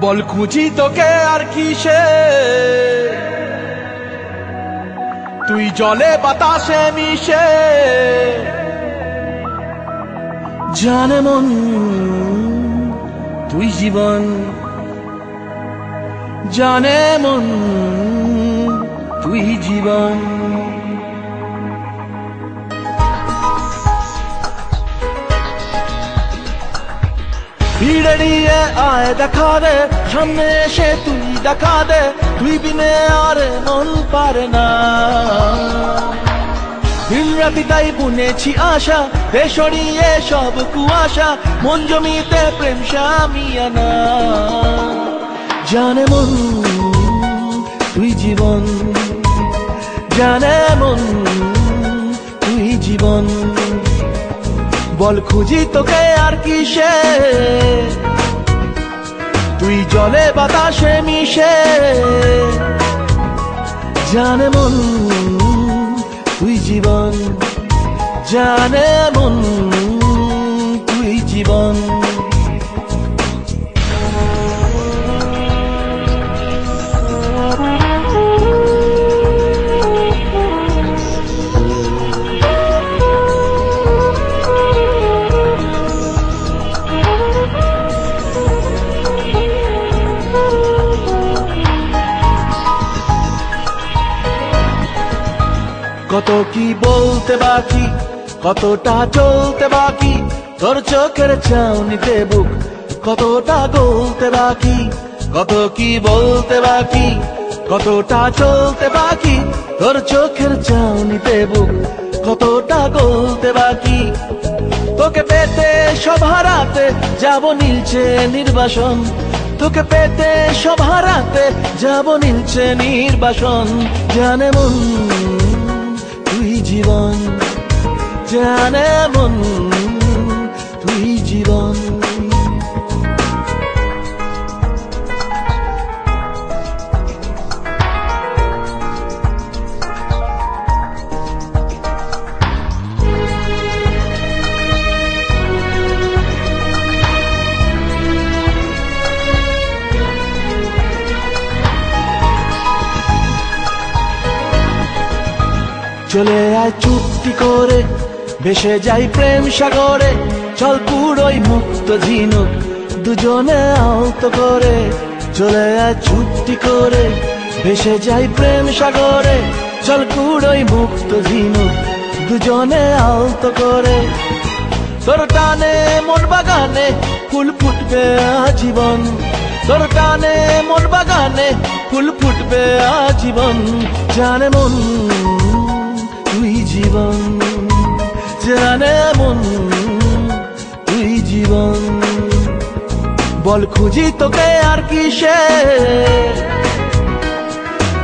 বল খুঁজি তোকে আর কিসে, তুই জলে বাতাসে মিশে। জানে মন তুই জীবন, জানে মন তুই জীবন। ভিড়ে নিয়ে আয় দেখা দে, সামনে এসে তুই দেখা দে, তুই বিনে আর মন পারে না। দিন রাতি তাই বুনেছি আশা, দে সরিয়ে সব কুয়াশা, মন জমিতে প্রেম শামিয়ানা। জানে মন তুই জীবন, জানে মন তুই জীবন। বল খুঁজি তোকে আর কিসে, তুই জলে বাতাসে মিশে। জানে মন তুই জীবন, জানে মন তুই জীবন। কত কি বলতে বাকি, কতটা চলতে বাকি, তোর চোখের চাউনিতে বুক কতটা গলতে বাকি। কত কি বলতে বাকি, কতটা চলতে বাকি, তোর চোখের চাউনিতে বুক কতটা গলতে বাকি। তোকে পেতে সব হারাতে যাব নীলছে নির্বাসন, তোকে পেতে সব হারাতে যাব নীলছে নির্বাসন। জানে মন তুই জীবন, জানে মন তুই জীবন। চলে আয় চুক্তি করে, ভেসে যাই প্রেম সাগরে, চল পুরোই মুক্ত ঝিনুক দুজনে আলতো করে। চলে আয় চুক্তি করে, ভেসে যাই প্রেম সাগরে, চল পুরোই মুক্ত ঝিনুক দুজনে আলতো করে। তোর টানে মন বাগানে ফুল ফুটবে আজীবন, তোর টানে মন বাগানে ফুল ফুটবে আজীবন। জানে মন তুই জীবন, জানে মন তুই জীবন। বল খুঁজি তোকে আর কিসে,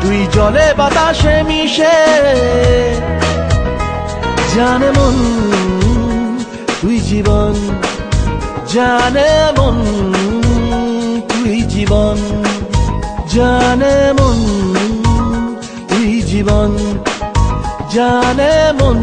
তুই জলে বাতাসে মিশে। জানে মন তুই জীবন, জানে মন তুই জীবন, জানে মন তুই জীবন, জানে মন